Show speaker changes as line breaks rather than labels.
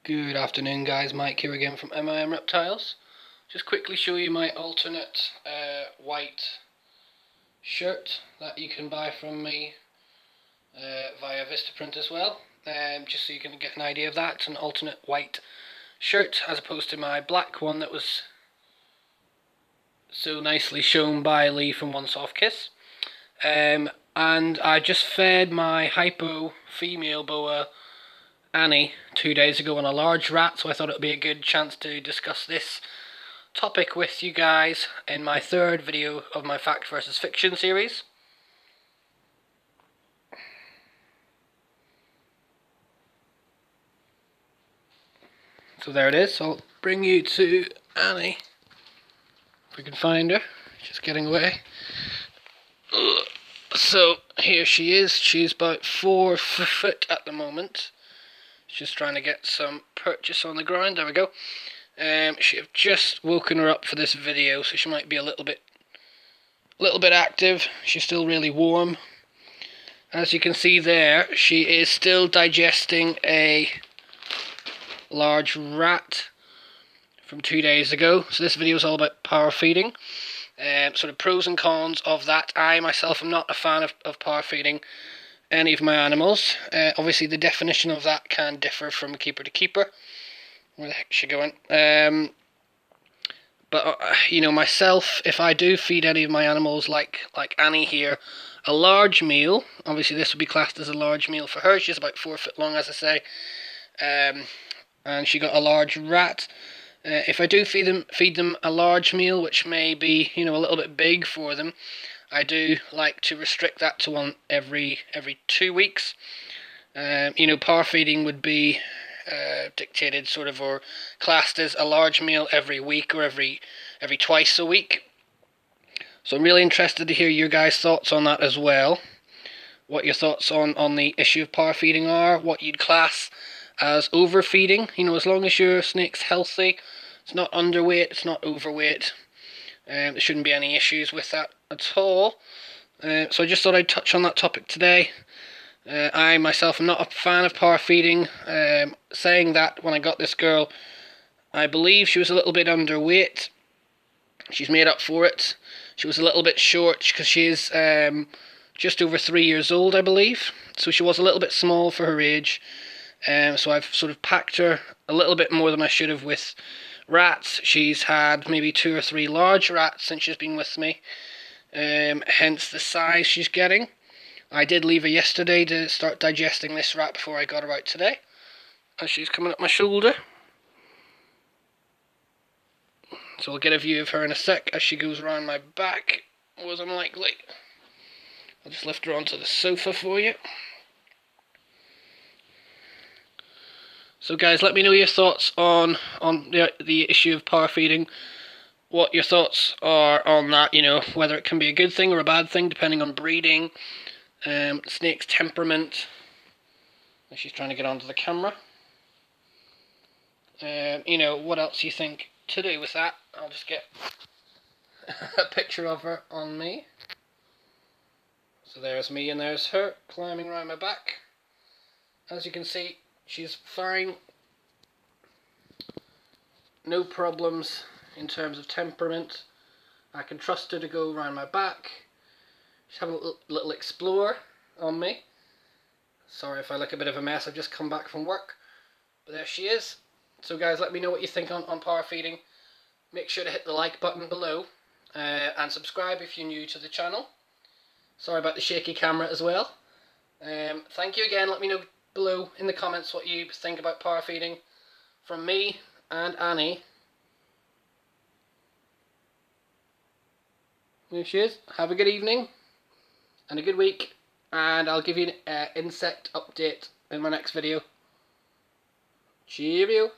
Good afternoon guys, Mike here again from MIM Reptiles. Just quickly show you my alternate white shirt that you can buy from me via Vistaprint as well. Just so you can get an idea of that. It's an alternate white shirt as opposed to my black one that was so nicely shown by Lee from One Soft Kiss. And I just fed my hypo female boa Annie 2 days ago on a large rat, so I thought it would be a good chance to discuss this topic with you guys in my third video of my Fact versus Fiction series. So there it is. I'll bring you to Annie, if we can find her. She's getting away. So here she is. She's about 4 foot at the moment. Just trying to get some purchase on the ground. There we go. She have just woken her up for this video, so she might be a little bit active. She's still really warm. As you can see there, she is still digesting a large rat from 2 days ago. So this video is all about power feeding. Sort of pros and cons of that. I myself am not a fan of power feeding any of my animals. Obviously the definition of that can differ from keeper to keeper. Where the heck is she going? But you know, myself, if I do feed any of my animals like Annie here, a large meal, obviously this would be classed as a large meal for her. She's about 4 foot long, as I say, and she got a large rat. If I do feed them a large meal, which may be, you know, a little bit big for them, I do like to restrict that to one every 2 weeks. You know, power feeding would be dictated sort of, or classed as a large meal every week or every twice a week. So I'm really interested to hear your guys' thoughts on that as well. What your thoughts on the issue of power feeding are, what you'd class as overfeeding. You know, as long as your snake's healthy, it's not underweight, it's not overweight, there shouldn't be any issues with that at all. So I just thought I'd touch on that topic today. I myself am not a fan of power feeding. Saying that, when I got this girl, I believe she was a little bit underweight. She's made up for it. She was a little bit short because she is just over 3 years old, I believe. So she was a little bit small for her age. So I've sort of packed her a little bit more than I should have with rats. She's had maybe 2 or 3 large rats since she's been with me. Hence the size she's getting. I did leave her yesterday to start digesting this rat before I got her out today. As she's coming up my shoulder. So I'll get a view of her in a sec as she goes around my back. Was unlikely. I'll just lift her onto the sofa for you. So guys, let me know your thoughts on the issue of power feeding. What your thoughts are on that, you know, whether it can be a good thing or a bad thing depending on breeding, snake's temperament. She's trying to get onto the camera. You know, what else you think to do with that. I'll just get a picture of her on me. So there's me and there's her climbing around my back. As you can see, she's fine. No problems in terms of temperament. I can trust her to go around my back. She's having a little explore on me. Sorry if I look a bit of a mess, I've just come back from work. But there she is. So guys, let me know what you think on power feeding. Make sure to hit the like button below. And subscribe if you're new to the channel. Sorry about the shaky camera as well. Thank you again. Let me know below in the comments what you think about power feeding from me and Annie. There she is. Have a good evening and a good week, and I'll give you an insect update in my next video. Cheerio.